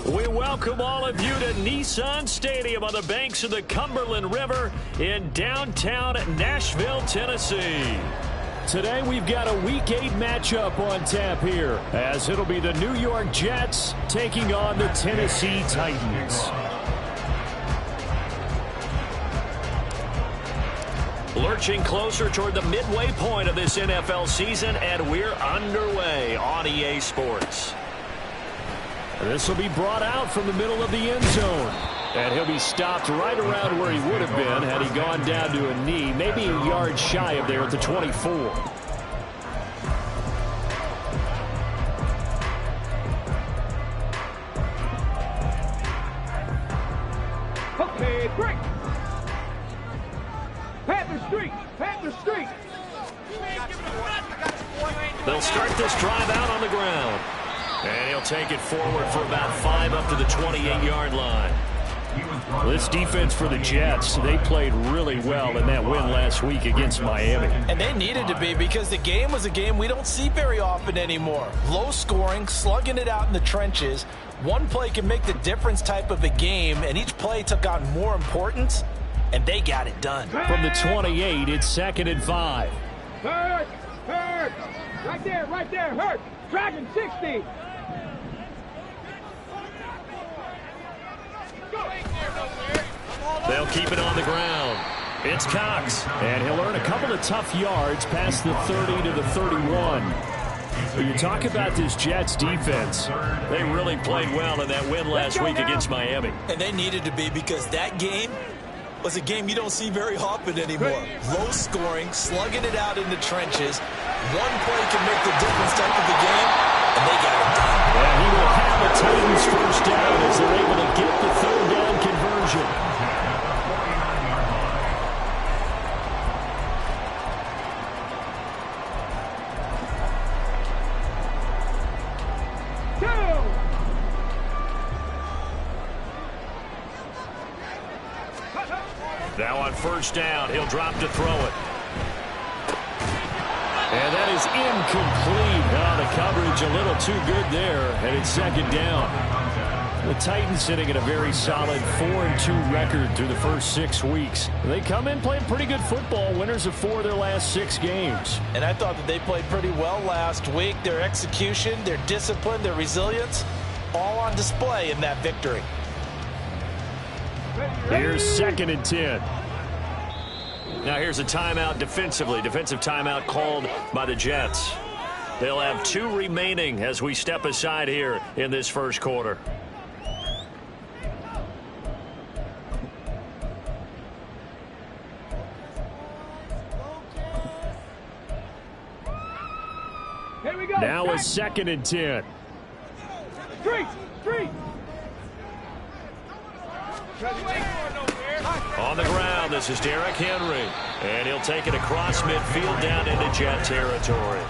We welcome all of you to Nissan Stadium on the banks of the Cumberland River in downtown Nashville, Tennessee. Today we've got a Week 8 matchup on tap here, as it'll be the New York Jets taking on the Tennessee Titans. Lurching closer toward the midway point of this NFL season, and we're underway on EA Sports. This will be brought out from the middle of the end zone. And he'll be stopped right around where he would have been had he gone down to a knee, maybe a yard shy of there at the 24. Okay, break. Panther Street, Panther Street. They'll start this drive out on the ground. And he'll take it forward for about 5 up to the 28-yard line. This defense for the Jets, they played really well in that win last week against Miami. And they needed to be, because the game was a game we don't see very often anymore. Low scoring, slugging it out in the trenches. One play can make the difference type of a game, and each play took on more importance, and they got it done. From the 28, it's 2nd and 5. Hurt, hurt. Right there, hurt. Dragon 60. They'll keep it on the ground. It's Cox. And he'll earn a couple of tough yards past the 30 to the 31. When you talk about this Jets defense, they really played well in that win last week against Miami. And they needed to be, because that game was a game you don't see very often anymore. Low scoring, slugging it out in the trenches. One play can make the difference type of the game, and they got it done. And he will have the Titans first down as they're able to get the 3rd down conversion. Now on first down, he'll drop to throw it. And that is incomplete. Oh, the coverage a little too good there, and it's 2nd down. The Titans sitting at a very solid 4-2 record through the first 6 weeks. They come in playing pretty good football, winners of 4 of their last 6 games. And I thought that they played pretty well last week. Their execution, their discipline, their resilience, all on display in that victory. Here's 2nd and 10. Now here's a timeout defensively. Defensive timeout called by the Jets. They'll have 2 remaining as we step aside here in this first quarter. Here we go. Now a 2nd and 10. Street. On the ground, this is Derrick Henry. And he'll take it across midfield down into Jet territory.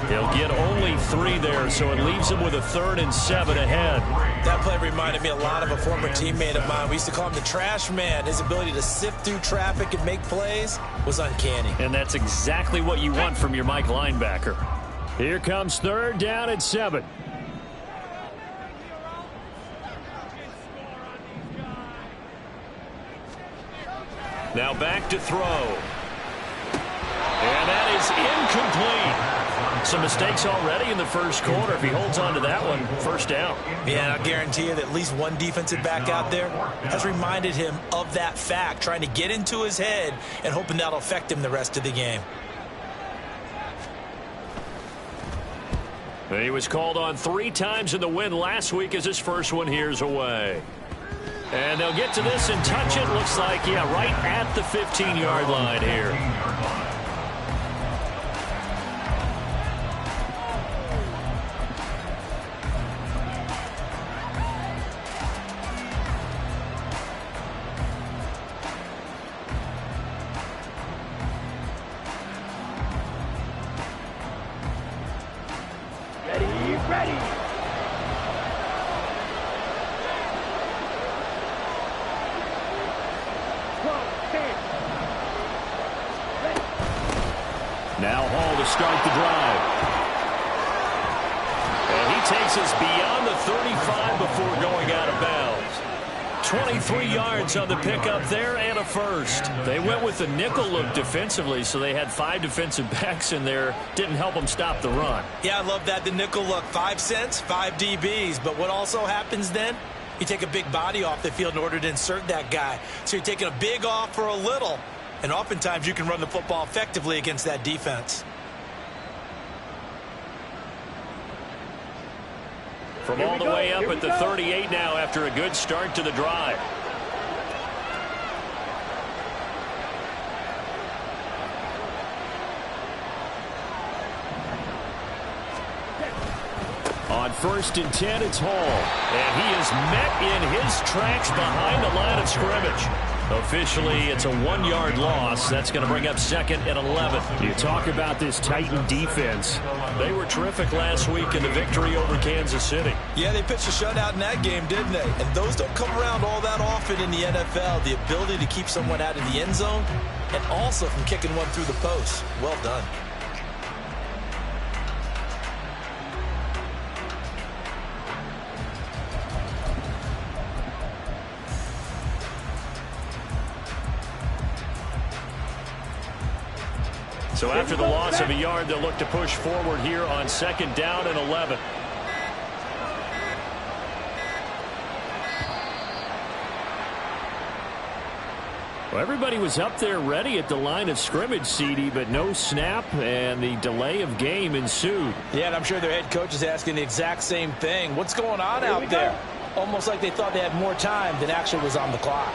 He'll get only 3 there, so it leaves him with a 3rd and 7 ahead. That play reminded me a lot of a former teammate of mine. We used to call him the trash man. His ability to sift through traffic and make plays was uncanny. And that's exactly what you want from your Mike linebacker. Here comes 3rd down at 7. Now back to throw. And that is incomplete. Some mistakes already in the first quarter. If he holds on to that one, first down. Yeah, I'll guarantee you that at least one defensive back out there has reminded him of that fact, trying to get into his head and hoping that'll affect him the rest of the game. And he was called on 3 times in the win last week as his first one here's away. And they'll get to this and touch it. Looks like, yeah, right at the 15-yard line here. Ready. Now Hall to start the drive. And he takes us beyond the 35 before going out 23 yards on the pickup there and a first. They went with the nickel look defensively, so they had 5 defensive backs in there. Didn't help them stop the run. Yeah, I love that, the nickel look. 5 cents, 5 DBs. But what also happens then? You take a big body off the field in order to insert that guy. So you're taking a big off for a little. And oftentimes you can run the football effectively against that defense. From all the way up at the 38 now after a good start to the drive. On 1st and 10, it's Hall. And he is met in his tracks behind the line of scrimmage. Officially, it's a 1-yard loss. That's going to bring up 2nd and 11. You talk about this Titan defense. They were terrific last week in the victory over Kansas City. Yeah, they pitched a shutout in that game, didn't they? And those don't come around all that often in the NFL. The ability to keep someone out of the end zone and also from kicking one through the post. Well done. So after the loss of a yard, they'll look to push forward here on 2nd down and 11. Well, everybody was up there ready at the line of scrimmage, CD, but no snap, and the delay of game ensued. Yeah, and I'm sure their head coach is asking the exact same thing. What's going on out there? Almost like they thought they had more time than actually was on the clock.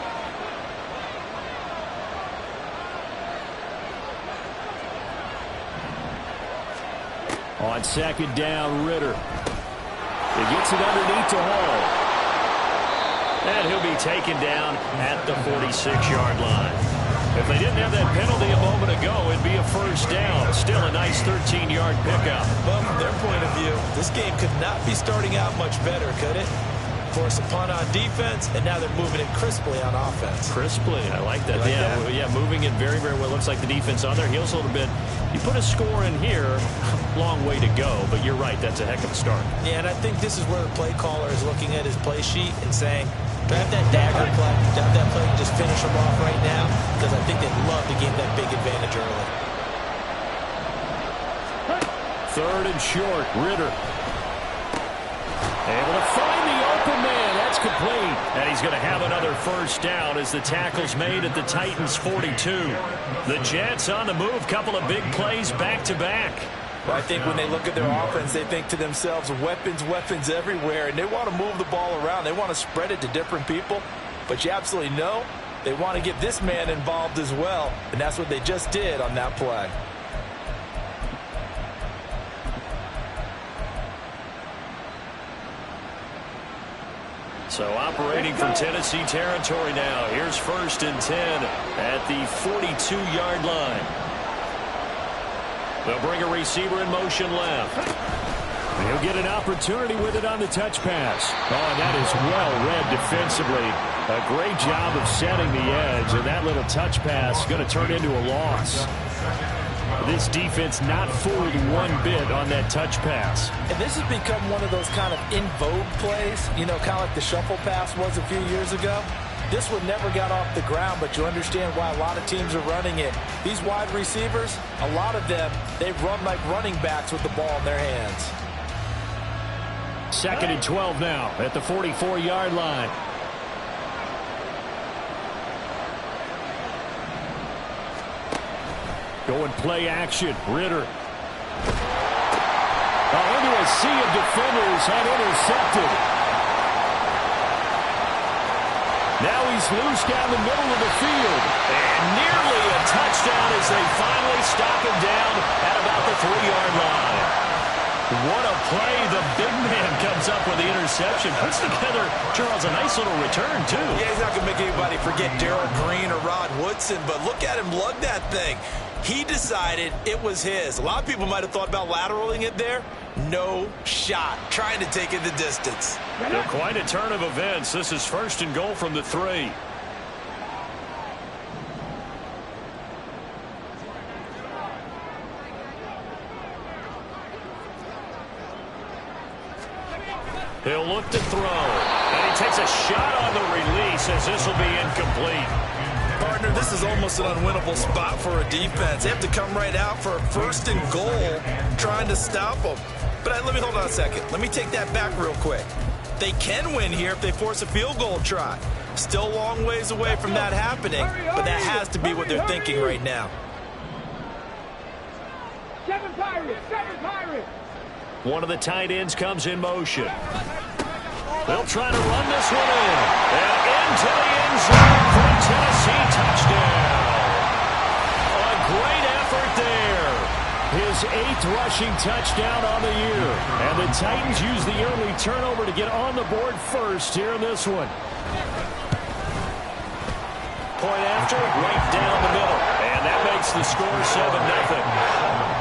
On 2nd down, Ritter. He gets it underneath to Hall. And he'll be taken down at the 46-yard line. If they didn't have that penalty a moment ago, it'd be a 1st down. Still a nice 13-yard pickup. Well, from their point of view, this game could not be starting out much better, could it? Force a punt on defense, and now they're moving it crisply on offense. Crisply, I like that. Like yeah, that? yeah, moving it very, very well. Looks like the defense on their heels a little bit. You put a score in here, long way to go, but you're right, that's a heck of a start. Yeah, and I think this is where the play caller is looking at his play sheet and saying, do I have that dagger play? Do I have that play and just finish them off right now? Because I think they'd love to gain that big advantage early. 3rd and short, Ritter. Able to find the open man. That's complete. And he's going to have another 1st down as the tackle's made at the Titans' 42. The Jets on the move. Couple of big plays back-to-back. Well, I think when they look at their offense, they think to themselves, weapons, weapons everywhere. And they want to move the ball around. They want to spread it to different people. But you absolutely know they want to get this man involved as well. And that's what they just did on that play. So operating from Tennessee territory now. Here's 1st and 10 at the 42-yard line. They'll bring a receiver in motion left. And he'll get an opportunity with it on the touch pass. Oh, and that is well read defensively. A great job of setting the edge, and that little touch pass is going to turn into a loss. This defense not fooled one bit on that touch pass. And this has become one of those kind of in vogue plays, you know, kind of like the shuffle pass was a few years ago. This one never got off the ground, but you understand why a lot of teams are running it. These wide receivers, a lot of them, they run like running backs with the ball in their hands. 2nd and 12 now at the 44-yard line. Going play action. Ritter. Into a sea of defenders and intercepted. Now he's loose down the middle of the field. And nearly a touchdown as they finally stop him down at about the 3-yard line. What a play. The big man comes up with the interception. Puts together, Charles, a nice little return, too. Yeah, he's not going to make anybody forget Darrell Green or Rod Woodson, but look at him lug that thing. He decided it was his. A lot of people might have thought about lateraling it there. No shot. Trying to take it the distance. Quite a turn of events. This is 1st and goal from the 3. He'll look to throw. And he takes a shot on the release as this will be incomplete. Partner, this is almost an unwinnable spot for a defense. They have to come right out for a 1st and goal trying to stop them. But let me hold on a second. Let me take that back real quick. They can win here if they force a field goal try. Still a long ways away from that happening, but that has to be what they're thinking right now. 7 Pirates! 7 Pirates! One of the tight ends comes in motion. They'll try to run this one in. And into the end zone for a Tennessee touchdown. A great effort there. His 8th rushing touchdown on the year. And the Titans use the early turnover to get on the board first here in this one. Point after, right down the middle. And that makes the score 7-0.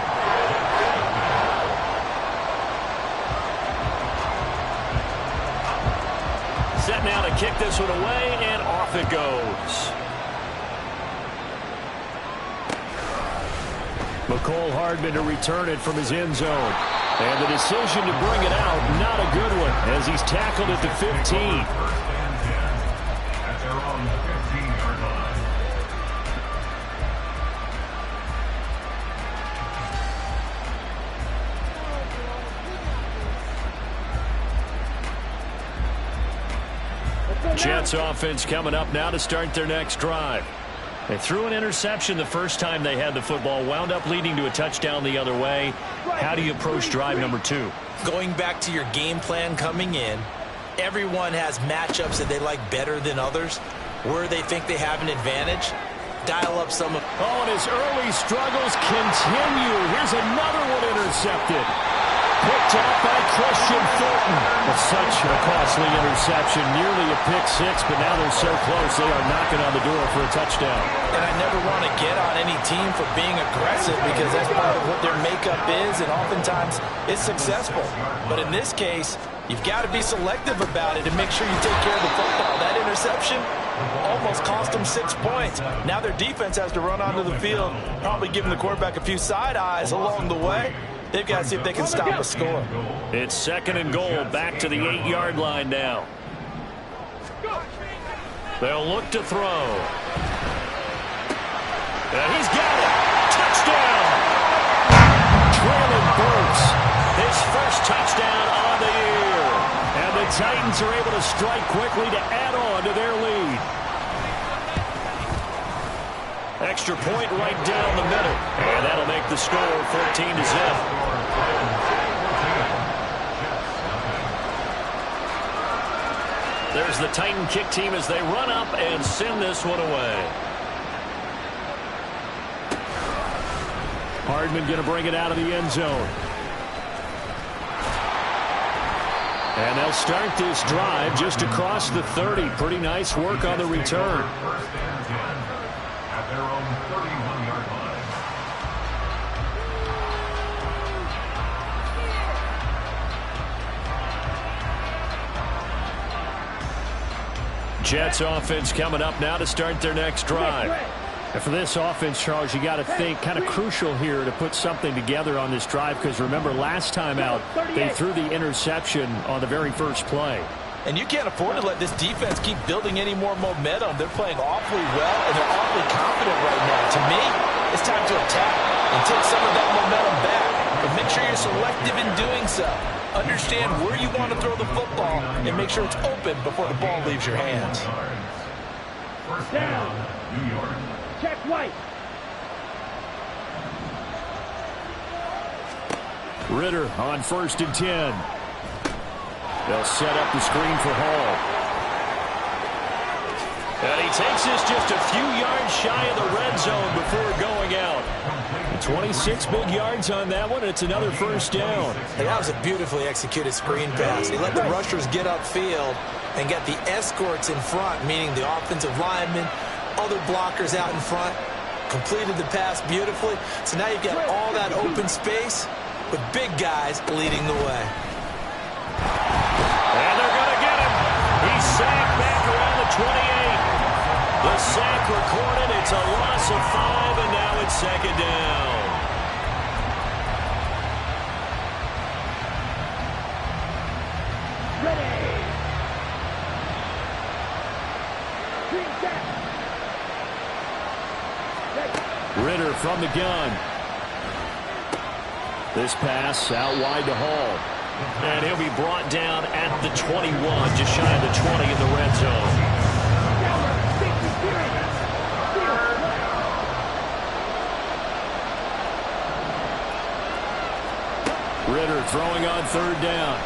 Set now to kick this one away, and off it goes. McCole Hardman to return it from his end zone. And the decision to bring it out, not a good one, as he's tackled at the 15. Jets offense coming up now to start their next drive. They threw an interception the first time they had the football, wound up leading to a touchdown the other way. How do you approach drive number 2? Going back to your game plan coming in, everyone has matchups that they like better than others, where they think they have an advantage. Dial up some of... Oh, and his early struggles continue. Here's another one intercepted. Picked up by Christian Fulton. Such a costly interception, nearly a pick 6, but now they're so close they are knocking on the door for a touchdown. And I never want to get on any team for being aggressive because that's part of what their makeup is, and oftentimes it's successful. But in this case, you've got to be selective about it and make sure you take care of the football. That interception almost cost them 6 points. Now their defense has to run onto the field, probably giving the quarterback a few side eyes along the way. They've got to see if they can stop a score. It's 2nd and goal, back to the 8-yard line now. They'll look to throw. And he's got it. Touchdown. Traylon Burks, his first touchdown on the year. And the Titans are able to strike quickly to add on to their lead. Extra point right down the middle. And that'll make the score 14-0. There's the Titan kick team as they run up and send this one away. Hardman going to bring it out of the end zone. And they'll start this drive just across the 30. Pretty nice work on the return. Their own 31-yard line. Jets offense coming up now to start their next drive. And for this offense, Charles, you got to think kind of crucial here to put something together on this drive, because remember last time out they threw the interception on the very first play. And you can't afford to let this defense keep building any more momentum. They're playing awfully well, and they're awfully confident right now. To me, it's time to attack and take some of that momentum back. But make sure you're selective in doing so. Understand where you want to throw the football and make sure it's open before the ball leaves your hands. First down, New York. Check White. Ritter on 1st and 10. They'll set up the screen for Hall. And he takes this just a few yards shy of the red zone before going out. 26 big yards on that one. It's another first down. And that was a beautifully executed screen pass. He let the rushers get upfield and got the escorts in front, meaning the offensive linemen, other blockers out in front, completed the pass beautifully. So now you've got all that open space with big guys leading the way. And they're going to get him. He's sacked back around the 28. The sack recorded. It's a loss of 5, and now it's 2nd down. Ridder from the gun. This pass out wide to Hall. And he'll be brought down at the 21, just shy of the 20 in the red zone. Ridder throwing on third down.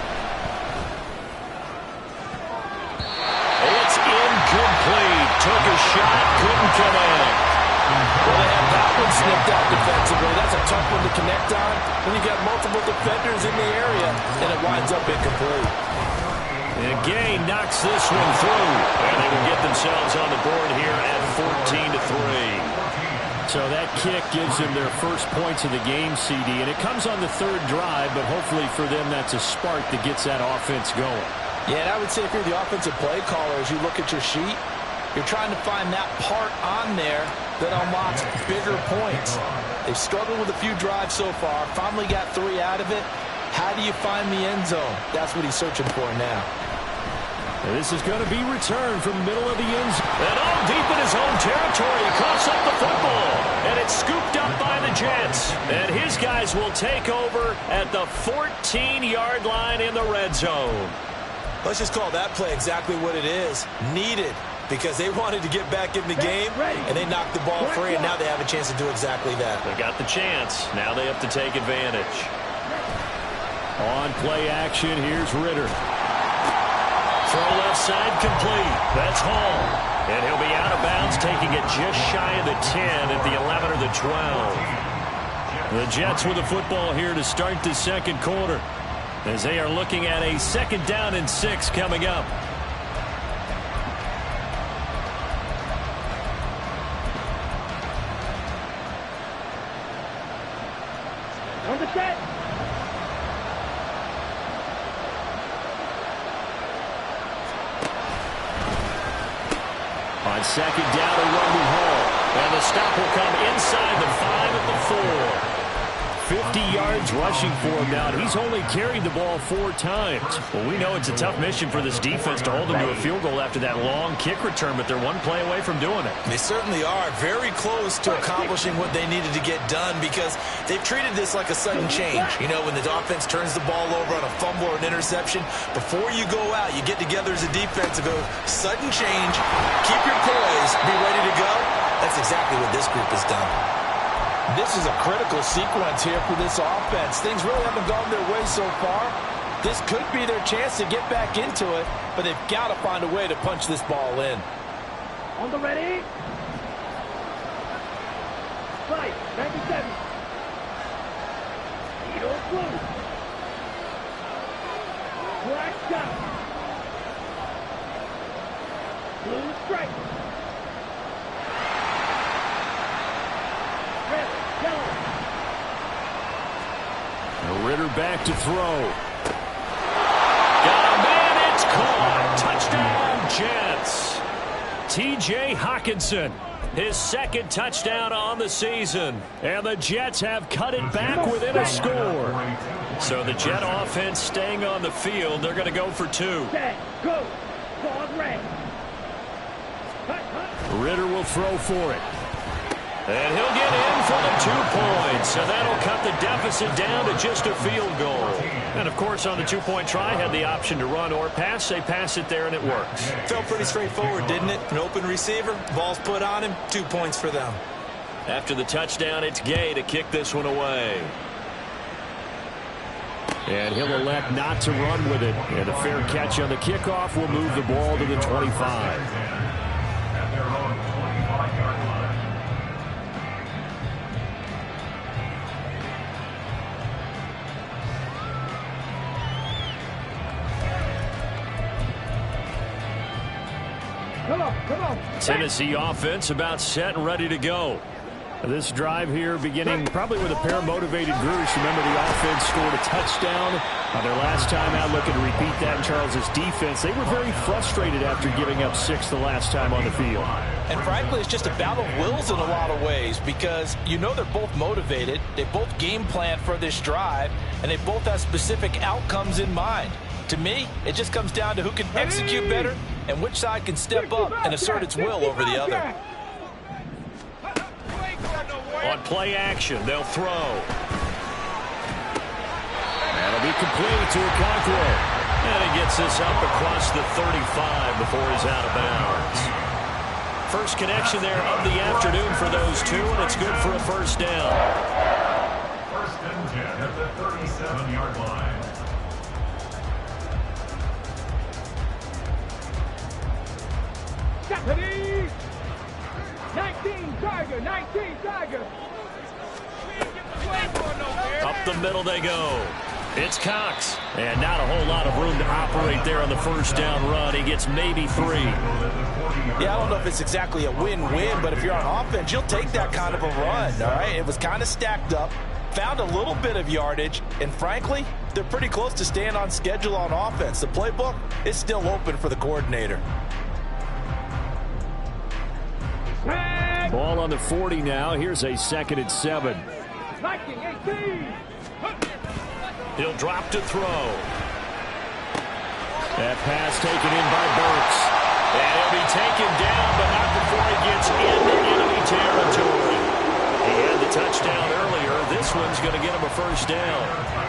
It's incomplete. Took a shot, couldn't connect. Well, they had that one snipped out defensively. That's a tough one to connect on when you got multiple defenders in the area, and it winds up incomplete. And Gay knocks this one through, and they will get themselves on the board here at 14-3. So that kick gives them their first points of the game, CD, and it comes on the third drive, but hopefully for them that's a spark that gets that offense going. Yeah, and I would say if you're the offensive play caller, as you look at your sheet, you're trying to find that part on there that unlocks bigger points. They've struggled with a few drives so far, finally got 3 out of it. How do you find the end zone? That's what he's searching for now. And this is going to be returned from the middle of the end zone. And all deep in his own territory, he coughs up the football. And it's scooped up by the Jets. And his guys will take over at the 14-yard line in the red zone. Let's just call that play exactly what it is. Needed. Because they wanted to get back in the game, and they knocked the ball free, and now they have a chance to do exactly that. They got the chance. Now they have to take advantage. On play action, here's Ridder. Throw left side complete. That's Hall. And he'll be out of bounds, taking it just shy of the 10 at the 11 or the 12. The Jets with the football here to start the second quarter, as they are looking at a 2nd down and 6 coming up. On the set. On 2nd down, a run with Hall. And the stop will come inside the 5 at the 4. 50 yards rushing for him now. He's only carried the ball 4 times. Well, we know it's a tough mission for this defense to hold them to a field goal after that long kick return, but they're one play away from doing it. They certainly are very close to accomplishing what they needed to get done, because they've treated this like a sudden change. You know, when the offense turns the ball over on a fumble or an interception, before you go out, you get together as a defense and go, sudden change, keep your poise, be ready to go. That's exactly what this group has done. This is a critical sequence here for this offense. Things really haven't gone their way so far. This could be their chance to get back into it, but they've got to find a way to punch this ball in. On the ready. Fight, 97. Eagle blue. Black shot. Blue strike. Red, yellow. Ridder back to throw. Got a man, it's caught. Touchdown, Jets. T.J. Hockenson, his 2nd touchdown on the season. And the Jets have cut it back within a score. So the Jet offense staying on the field. They're going to go for 2. Set, go. Ball red. Cut, cut. Ridder will throw for it. And he'll get in for the 2 points. So that'll cut the deficit down to just a field goal. And, of course, on the 2-point try, had the option to run or pass. They pass it there, and it works. Felt pretty straightforward, didn't it? An open receiver, ball's put on him, 2 points for them. After the touchdown, it's Gay to kick this one away. And he'll elect not to run with it. And a fair catch on the kickoff will move the ball to the 25. Come on. Tennessee offense about set and ready to go. This drive here beginning probably with a pair of motivated groups. Remember, the offense scored a touchdown on their last time out. Looking to repeat that in Charles's defense. They were very frustrated after giving up 6 the last time on the field. And frankly, it's just a battle of wills in a lot of ways, because you know they're both motivated. They both game plan for this drive, and they both have specific outcomes in mind. To me, it just comes down to who can execute better and which side can step up and assert its will over the other. On play action, they'll throw. That'll be complete to Okonkwo. And he gets this up across the 35 before he's out of bounds. First connection there of the afternoon for those two, and it's good for a first down. First and 10 at the 37-yard line. Japanese! 19 Tiger! 19 Tiger! Up the middle they go. It's Cox. And not a whole lot of room to operate there on the first down run. He gets maybe 3. Yeah, I don't know if it's exactly a win-win, but if you're on offense, you'll take that kind of a run, all right? It was kind of stacked up, found a little bit of yardage, and frankly, they're pretty close to staying on schedule on offense. The playbook is still open for the coordinator. Ball on the 40 now. Here's a 2nd and 7. 1918! He'll drop to throw. That pass taken in by Burks. And he'll be taken down, but not before he gets into enemy territory. He had the touchdown earlier. This one's going to get him a first down.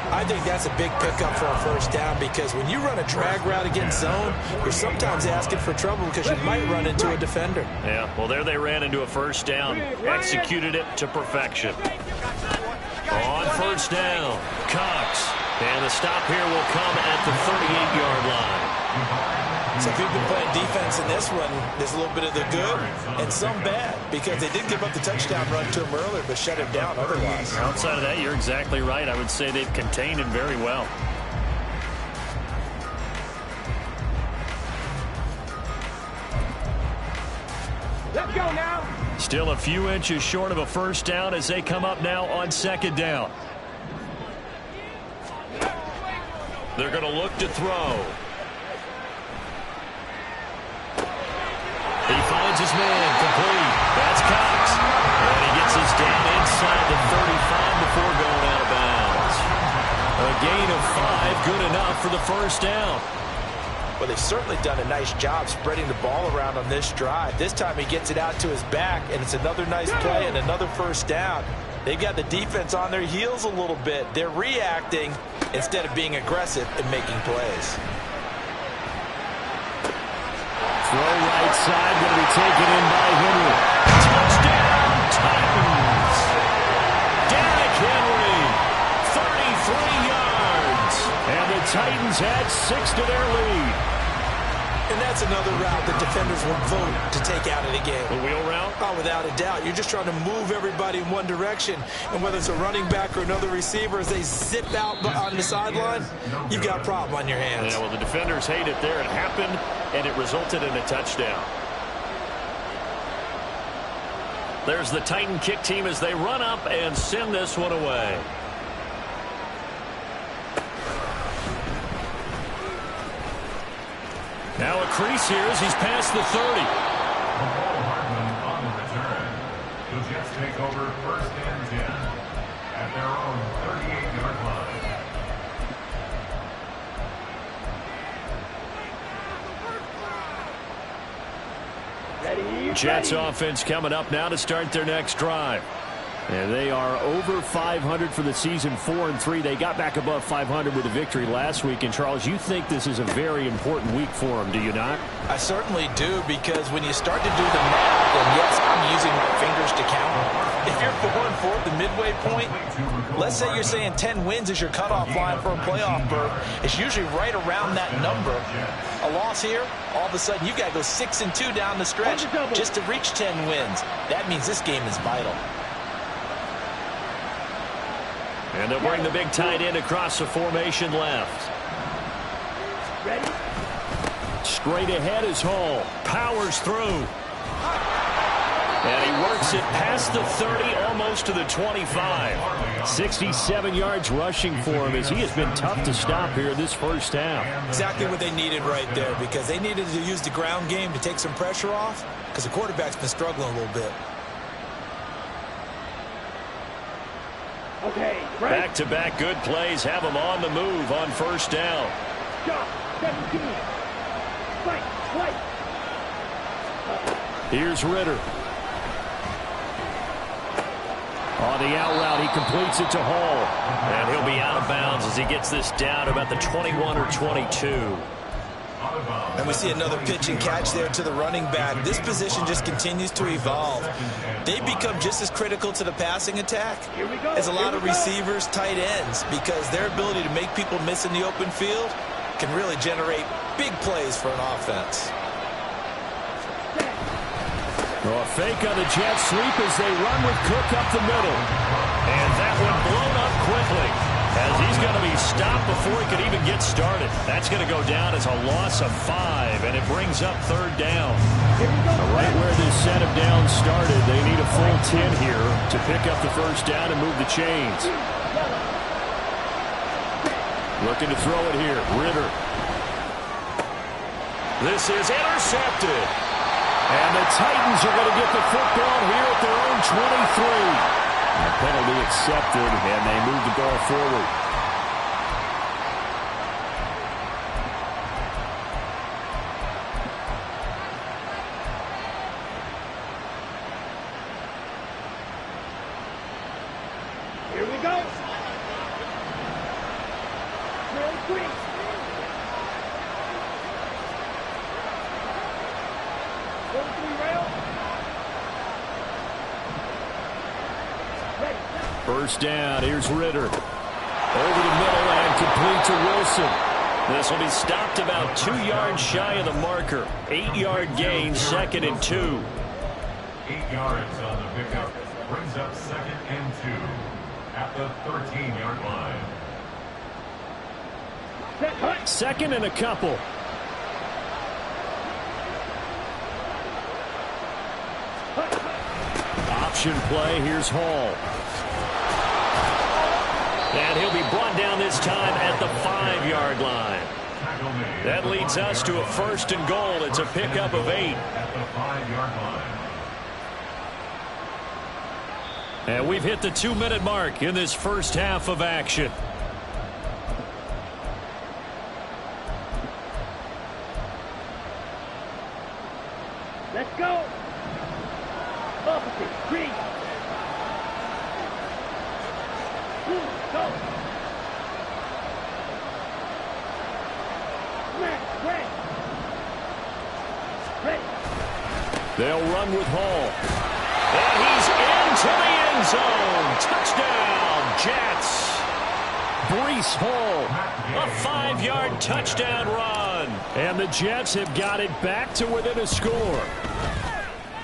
I think that's a big pickup for a first down because when you run a drag route against zone, you're sometimes asking for trouble because you might run into a defender. Yeah, well, there they ran into a first down. Executed it to perfection. On first down, Cox. And the stop here will come at the 38-yard line. So if you've been playing defense in this one, there's a little bit of the good and some bad because they did give up the touchdown run to him earlier but shut him down otherwise. Outside of that, you're exactly right. I would say they've contained him very well. Let's go now! Still a few inches short of a first down as they come up now on 2nd down. They're going to look to throw. He finds his man complete. That's Cox. And he gets us down inside the 35 before going out of bounds. A gain of 5, good enough for the first down. Well, they've certainly done a nice job spreading the ball around on this drive. This time he gets it out to his back, and it's another nice play and another first down. They've got the defense on their heels a little bit. They're reacting instead of being aggressive and making plays. Throw right side, going to be taken in by Henry. Touchdown, Titans! Derrick Henry, 33 yards. And the Titans add 6 to their lead. And that's another route that defenders will vote to take out of the game. The wheel route? Oh, without a doubt. You're just trying to move everybody in one direction. And whether it's a running back or another receiver, as they zip out on the sideline, you've got a problem on your hands. Yeah, well, the defenders hate it there. It happened, and it resulted in a touchdown. There's the Titan kick team as they run up and send this one away. Now a crease here as he's past the 30. McCall Hardman on the return. The Jets take over 1st and 10 at their own 38-yard line. Ready? Jets offense coming up now to start their next drive. And they are over 500 for the season, 4-3. They got back above 500 with a victory last week. And, Charles, you think this is a very important week for them, do you not? I certainly do, because when you start to do the math, and yes, I'm using my fingers to count. If you're 4-4 at the midway point, let's say you're saying 10 wins is your cutoff line for a playoff berth. It's usually right around that number. A loss here, all of a sudden you've got to go 6-2 down the stretch just to reach 10 wins. That means this game is vital. And they'll bring the big tight end across the formation left. Ready? Straight ahead is Hall. Powers through. And he works it past the 30, almost to the 25. 67 yards rushing for him as he has been tough to stop here this first half. Exactly what they needed right there, because they needed to use the ground game to take some pressure off, because the quarterback's been struggling a little bit. Okay, right. Back-to-back good plays have him on the move on first down. Shot. 17. Fight. Here's Ritter. On the out route, he completes it to Hall. And he'll be out of bounds as he gets this down about the 21 or 22. And we see another pitch and catch there to the running back. This position just continues to evolve. They've become just as critical to the passing attack as a lot of receivers, tight ends, because their ability to make people miss in the open field can really generate big plays for an offense. A fake on the jet sweep as they run with Cook up the middle. And that one blown up quickly as he's going to be stopped before he could even get started. That's going to go down as a loss of 5, and it brings up 3rd down. Right where this set of downs started, they need a full 10 here to pick up the 1st down and move the chains. Looking to throw it here, Ritter. This is intercepted. And the Titans are going to get the football here at their own 23. The penalty accepted, and they move the ball forward. Here we go. Real quick. First down, here's Ritter. Over the middle and complete to Wilson. This will be stopped about 2 yards shy of the marker. 8-yard gain, 2nd and 2. 8 yards on the pickup. Brings up 2nd and 2 at the 13-yard line. 2nd and a couple. Option play, here's Hall. And he'll be brought down this time at the 5-yard line. That leads us to a 1st and goal. It's a pickup of 8. At the 5-yard line. And we've hit the 2-minute mark in this first half of action. Let's go. Opposite. 3. Go. Ready. They'll run with Hall. And he's into the end zone. Touchdown, Jets. Breece Hall. A 5-yard touchdown run. And the Jets have got it back to within a score.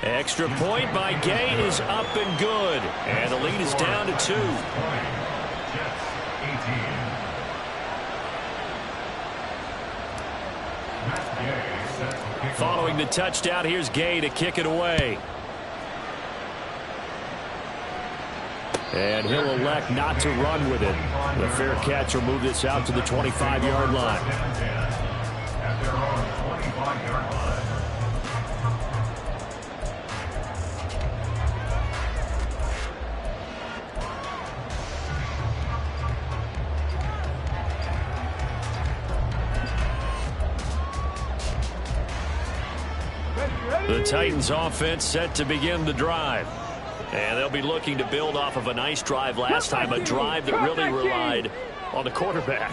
Extra point by Gay is up and good. And the lead is down to 2. Jets 18. Matt Gay set to kick Following the touchdown, here's Gay to kick it away. And he'll elect not to run with it. The fair catch will move this out to the 25-yard line. At their own 25-yard line. The Titans offense set to begin the drive. And they'll be looking to build off of a nice drive last time, a drive that really relied on the quarterback.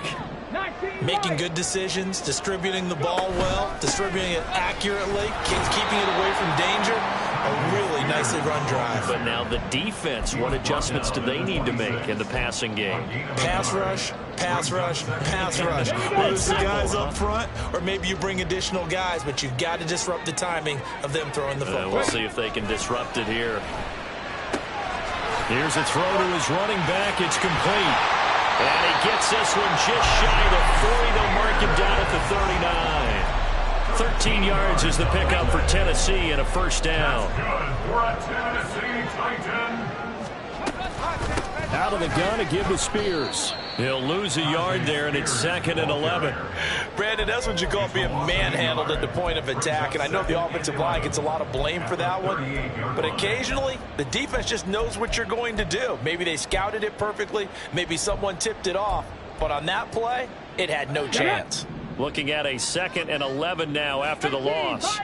Making good decisions, distributing the ball well, distributing it accurately, keeping it away from danger. A really nicely run drive. But now the defense, what adjustments do they need to make in the passing game? Pass rush, pass rush, pass rush. Whether it's the guys up front or maybe you bring additional guys, but you've got to disrupt the timing of them throwing the football. We'll see if they can disrupt it here. Here's a throw to his running back. It's complete. And he gets this one just shy of the 40. They'll mark him down at the 39. 13 yards is the pickup for Tennessee and a first down. Good for a Tennessee Titan. Out of the gun to give to Spears. He'll lose a yard there, and it's 2nd and 11. Brandon, that's what you call being manhandled at the point of attack, and I know the offensive line gets a lot of blame for that one, but occasionally the defense just knows what you're going to do. Maybe they scouted it perfectly, maybe someone tipped it off, but on that play, it had no chance. Looking at a 2nd and 11 now after the loss.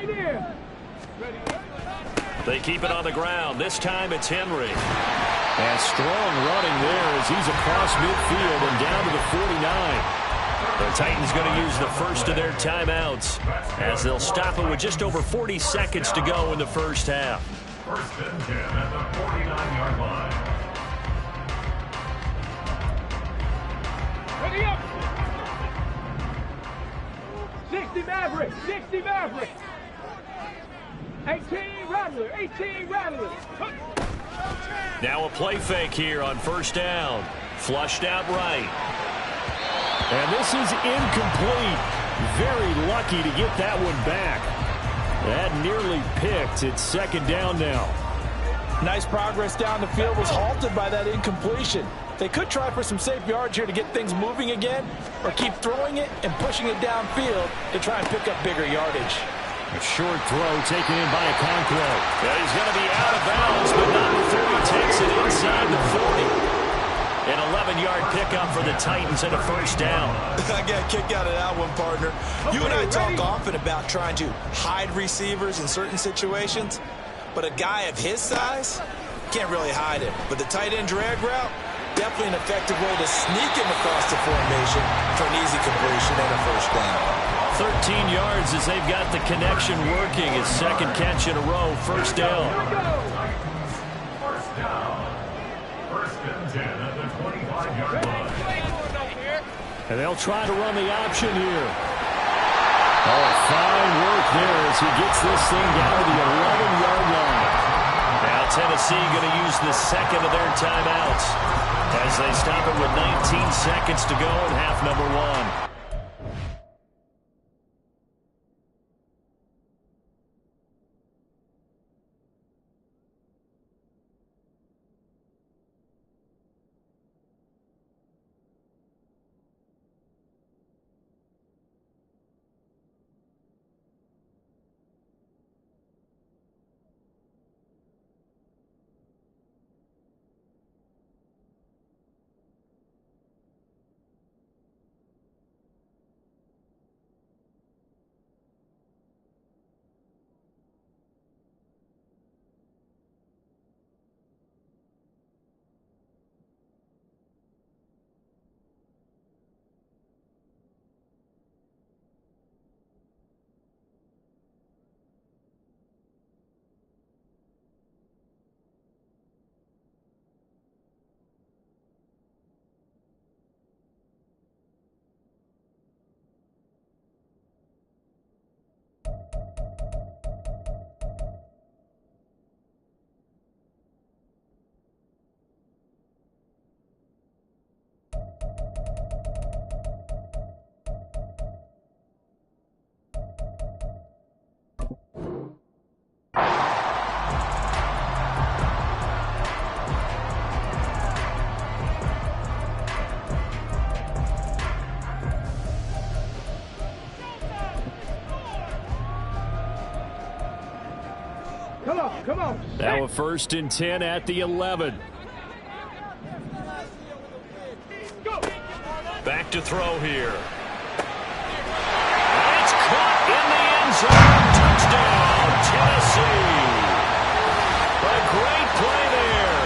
They keep it on the ground. This time it's Henry. And strong running there as he's across midfield and down to the 49. The Titans going to use the first of their timeouts as they'll stop it with just over 40 seconds to go in the first half. First and 10 at the 49-yard line. Ready up! 60 Maverick! 60 Maverick! 18 Rattler! 18 Rattler! Now a play fake here on first down. Flushed out right. And this is incomplete. Very lucky to get that one back. That nearly picked. It's 2nd down now. Nice progress down the field was halted by that incompletion. They could try for some safe yards here to get things moving again, or keep throwing it and pushing it downfield to try and pick up bigger yardage. A short throw taken in by Okonkwo. Yeah, he's going to be out of bounds, but not before he takes it inside the 40. An 11-yard pickup for the Titans and a first down. I got a kick out of that one, partner. You and I talk often about trying to hide receivers in certain situations, but a guy of his size can't really hide him. But the tight end drag route, definitely an effective way to sneak him across the formation for an easy completion and a first down. 13 yards as they've got the connection working. His 2nd catch in a row, first down. First down. First and 10 at the 25-yard line. And they'll try to run the option here. Oh, fine work there as he gets this thing down to the 11-yard line. Now Tennessee going to use the 2nd of their timeouts as they stop it with 19 seconds to go in half number 1. Come on. Now a 1st and 10 at the 11. Back to throw here. And it's caught in the end zone. Touchdown, Tennessee. A great play there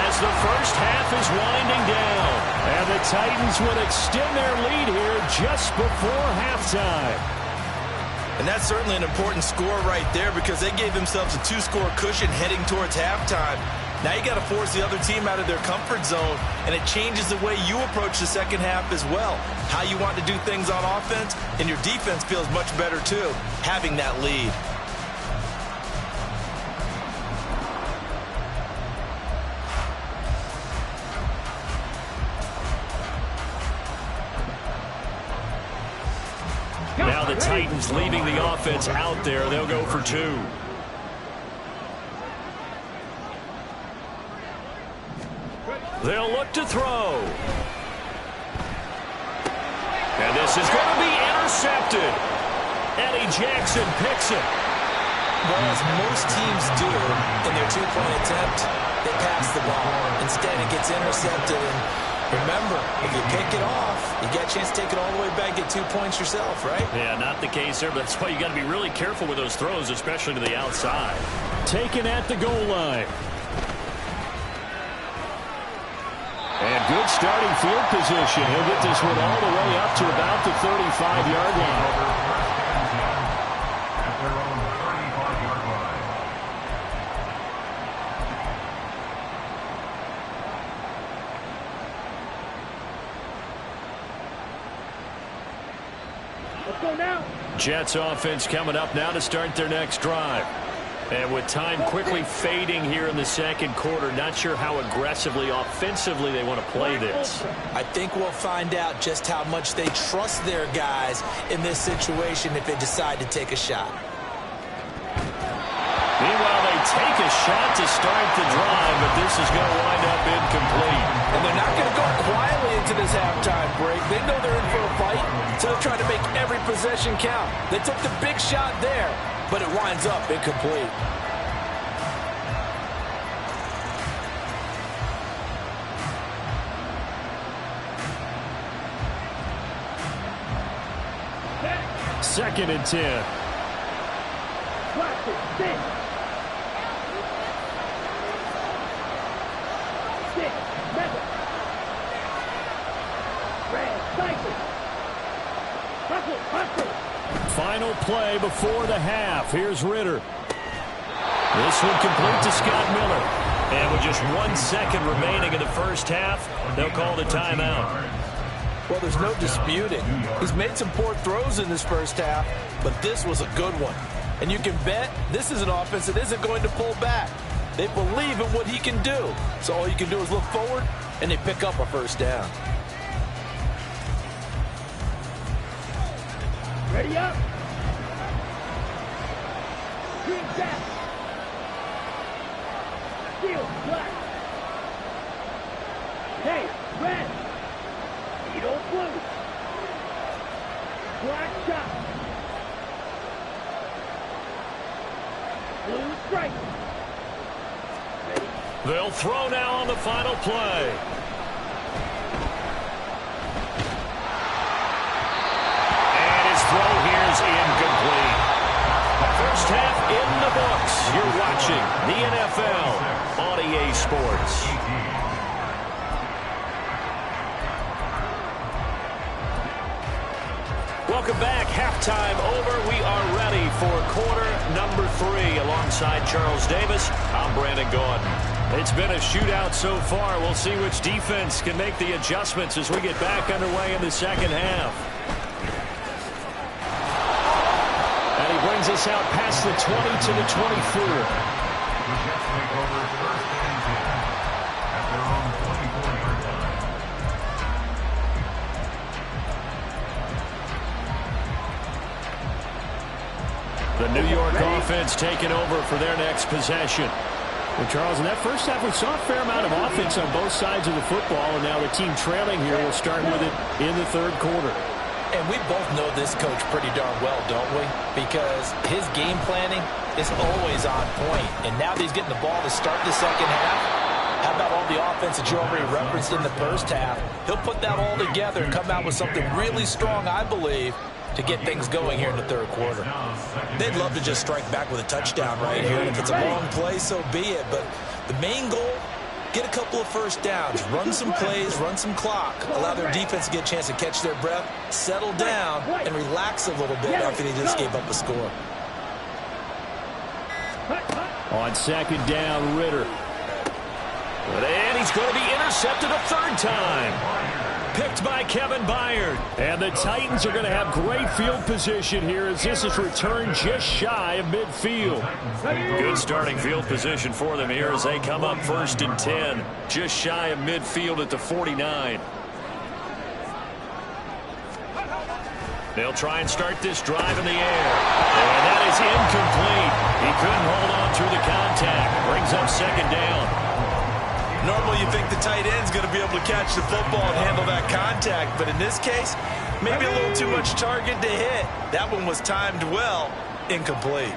as the first half is winding down. And the Titans would extend their lead here just before halftime. And that's certainly an important score right there because they gave themselves a 2-score cushion heading towards halftime. Now you got to force the other team out of their comfort zone, and it changes the way you approach the second half as well. How you want to do things on offense, and your defense feels much better too, having that lead. Now the Titans leaving the offense out there. They'll go for 2. They'll look to throw. And this is going to be intercepted. Eddie Jackson picks it. Well, as most teams do in their 2-point attempt, they pass the ball. Instead, it gets intercepted, and Remember, if you pick it off, you got a chance to take it all the way back, get 2 points yourself, right? Yeah, not the case there, but that's why you got to be really careful with those throws, especially to the outside. Taken at the goal line. And good starting field position. He'll get this one all the way up to about the 35-yard line. At their own 35-yard line. Let's go now. Jets offense coming up now to start their next drive. And with time quickly fading here in the second quarter, not sure how aggressively, offensively they want to play this. I think we'll find out just how much they trust their guys in this situation if they decide to take a shot. Meanwhile, they take a shot to start the drive, but this is going to wind up incomplete. And they're not going to go quietly into this halftime break. They know they're in for a fight, so they're trying to make every possession count. They took the big shot there, but it winds up incomplete. Second and 10. Watch it. Six. Six. Method. Red. Cycle. Hustle. Hustle. Final play before the half. Here's Ritter. This one complete to Scott Miller. And with just 1 second remaining in the first half, they'll call the timeout. Well, there's no disputing. He's made some poor throws in this first half, but this was a good one. And you can bet this is an offense that isn't going to pull back. They believe in what he can do. So all you can do is look forward, and they pick up a first down. Ready up. Green back. Steel. Black. Hey, red. Edo blue. Black shot. Blue stripe. Ready. They'll throw now on the final play. And his throw here is incomplete. First half in the books. You're watching the NFL on EA Sports. Welcome back. Halftime over. We are ready for quarter number 3. Alongside Charles Davis, I'm Brandon Gaudin. It's been a shootout so far. We'll see which defense can make the adjustments as we get back underway in the second half. And he brings us out past the 20 to the 24. The Jets take over first and 10 at their own 24-yard line. The New York offense taking over for their next possession. Well, Charles, in that first half, we saw a fair amount of offense on both sides of the football, and now the team trailing here will start with it in the third quarter. And we both know this coach pretty darn well, don't we? Because his game planning is always on point. And now that he's getting the ball to start the second half, how about all the offense that you already referenced in the first half? He'll put that all together and come out with something really strong, I believe, to get things going here in the third quarter. They'd love to just strike back with a touchdown right here. And if it's a long play, so be it. But the main goal, get a couple of first downs, run some plays, run some clock, allow their defense to get a chance to catch their breath, settle down, and relax a little bit after they just gave up a score. On second down, Ritter. And he's going to be intercepted a third time. Picked by Kevin Byard. And the Titans are going to have great field position here as this is returned just shy of midfield. Good starting field position for them here as they come up first and 10. Just shy of midfield at the 49. They'll try and start this drive in the air. And that is incomplete. He couldn't hold on through the contact. Brings up second down. Normally you think the tight end's going to be able to catch the football and handle that contact, but in this case, maybe a little too much target to hit. That one was timed well, incomplete.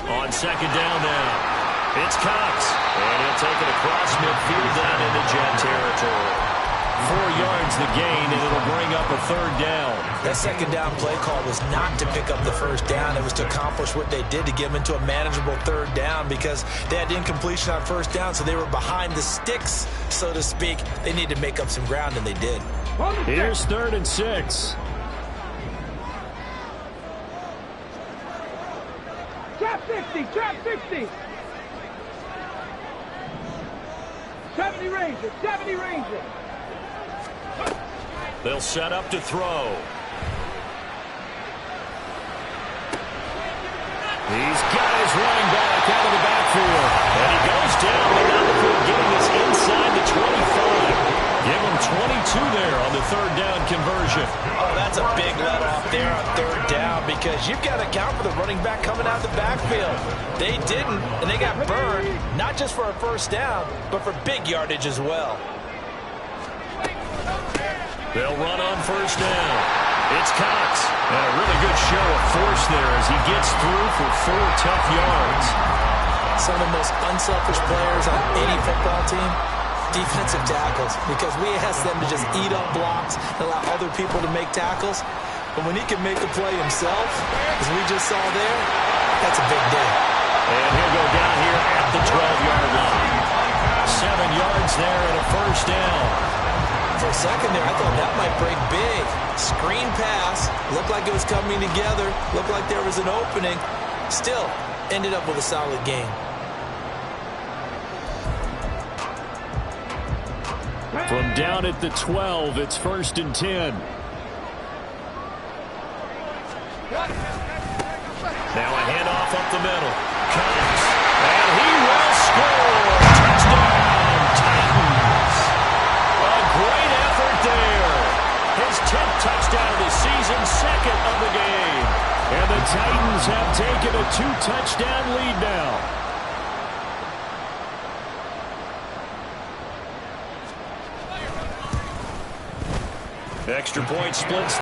On second down now. It's Cox, and he'll take it across midfield down into Jet territory. 4 yards the gain, and it'll bring up a third down. That second down play call was not to pick up the first down. It was to accomplish what they did, to get them into a manageable third down, because they had incompletion on first down, so they were behind the sticks, so to speak. They needed to make up some ground, and they did. Here's 3rd and 6. Trap 60, trap 60. 70 Ranger, 70 Ranger. They'll set up to throw. He's got his running back out of the backfield. And he goes down, but now the field getting us inside the 25. Give him 22 there on the third down conversion. Oh, that's a big let off there on third down, because you've got to account for the running back coming out the backfield. They didn't, and they got burned, not just for a first down, but for big yardage as well. They'll run on first down. It's Cox. And a really good show of force there as he gets through for 4 tough yards. Some of the most unselfish players on any football team, defensive tackles, because we ask them to just eat up blocks and allow other people to make tackles. But when he can make a play himself, as we just saw there, that's a big day. And he'll go down here at the 12-yard line. 7 yards there and a first down. For a second there, I thought that might break big. Screen pass, looked like it was coming together, looked like there was an opening. Still, ended up with a solid game. From down at the 12, it's 1st and 10. Now a handoff up the middle. Cox, and he will score. Touchdown, Titans. A great effort there. His 10th touchdown of the season, 2nd of the game. And the Titans have taken a 2-touchdown lead now. Extra point splits